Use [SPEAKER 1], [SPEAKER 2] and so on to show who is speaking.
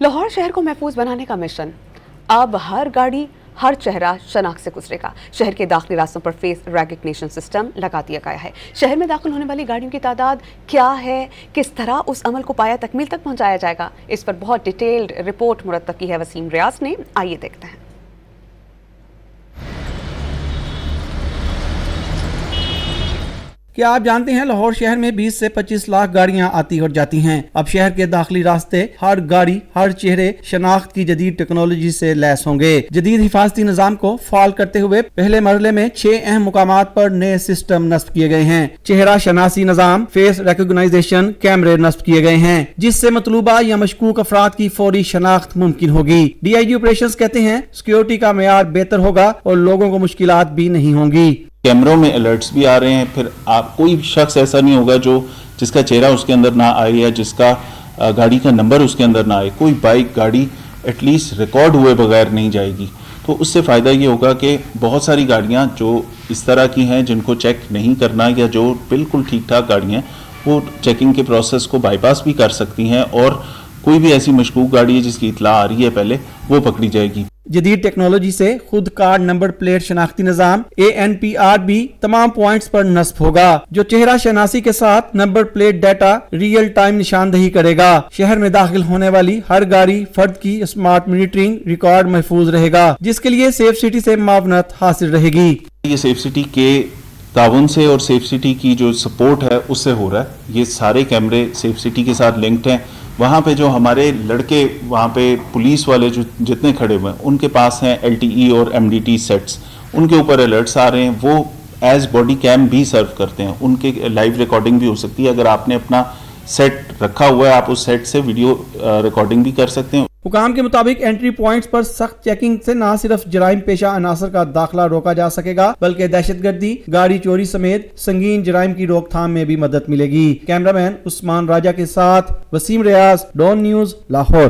[SPEAKER 1] لاہور شہر کو محفوظ بنانے کا مشن، اب ہر گاڑی ہر چہرہ شناخت سے گزرے گا۔ شہر کے داخلی راستوں پر فیس ریکگنیشن سسٹم لگا دیا گیا ہے۔ شہر میں داخل ہونے والی گاڑیوں کی تعداد کیا ہے، کس طرح اس عمل کو پایا تکمیل تک پہنچایا جائے گا، اس پر بہت ڈیٹیلڈ رپورٹ مرتب کی ہے وسیم ریاض نے، آئیے دیکھتے ہیں۔
[SPEAKER 2] کیا آپ جانتے ہیں لاہور شہر میں 20 سے 25 لاکھ گاڑیاں آتی اور جاتی ہیں۔ اب شہر کے داخلی راستے ہر گاڑی ہر چہرے شناخت کی جدید ٹیکنالوجی سے لیس ہوں گے۔ جدید حفاظتی نظام کو فعال کرتے ہوئے پہلے مرحلے میں 6 اہم مقامات پر نئے سسٹم نصب کیے گئے ہیں۔ چہرہ شناسی نظام، فیس ریکگنائزیشن کیمرے نصب کیے گئے ہیں جس سے مطلوبہ یا مشکوک افراد کی فوری شناخت ممکن ہوگی۔ ڈی آئی جی آپریشنز کہتے ہیں سیکیورٹی کا معیار بہتر ہوگا اور لوگوں کو مشکلات بھی نہیں ہوں گی۔
[SPEAKER 3] کیمروں میں الرٹس بھی آ رہے ہیں، پھر آپ کوئی شخص ایسا نہیں ہوگا جس کا چہرہ اس کے اندر نہ آئے یا جس کا گاڑی کا نمبر اس کے اندر نہ آئے۔ کوئی بائک گاڑی ایٹ لیسٹ ریکارڈ ہوئے بغیر نہیں جائے گی۔ تو اس سے فائدہ یہ ہوگا کہ بہت ساری گاڑیاں جو اس طرح کی ہیں جن کو چیک نہیں کرنا یا جو بالکل ٹھیک ٹھاک گاڑیاں ہیں وہ چیکنگ کے پروسیس کو بائی پاس بھی کر سکتی ہیں، اور کوئی بھی ایسی مشکوک گاڑی ہے جس کی اطلاع آ رہی ہے پہلے وہ پکڑی جائے گی۔
[SPEAKER 2] جدید ٹیکنالوجی سے خود کار نمبر پلیٹ شناختی نظام ANPR بھی تمام پوائنٹس پر نصب ہوگا جو چہرہ شناسی کے ساتھ number plate data real time نشاندہی کرے گا۔ شہر میں داخل ہونے والی ہر گاڑی فرد کی اسمارٹ مانیٹرنگ ریکارڈ محفوظ رہے گا جس کے لیے سیف سٹی سے معاونت حاصل رہے گی۔
[SPEAKER 3] یہ سیف سٹی کے تعاون سے اور سیف سٹی کی جو سپورٹ ہے اس سے ہو رہا ہے۔ یہ سارے کیمرے سیف سٹی کے ساتھ لنکڈ ہیں۔ وہاں پہ جو ہمارے لڑکے وہاں پہ پولیس والے جو جتنے کھڑے ہوئے ہیں ان کے پاس ہیں LTE اور MDT سیٹس، ان کے اوپر الرٹس آ رہے ہیں، وہ ایز باڈی کیم بھی سرو کرتے ہیں، ان کے لائیو ریکارڈنگ بھی ہو سکتی ہے۔ اگر آپ نے اپنا سیٹ رکھا ہوا ہے آپ اس سیٹ سے ویڈیو ریکارڈنگ بھی کر سکتے ہیں۔
[SPEAKER 2] حکام کے مطابق انٹری پوائنٹس پر سخت چیکنگ سے نہ صرف جرائم پیشہ عناصر کا داخلہ روکا جا سکے گا بلکہ دہشت گردی، گاڑی چوری سمیت سنگین جرائم کی روک تھام میں بھی مدد ملے گی۔ کیمرہ مین عثمان راجہ کے ساتھ وسیم ریاض، ڈون نیوز، لاہور۔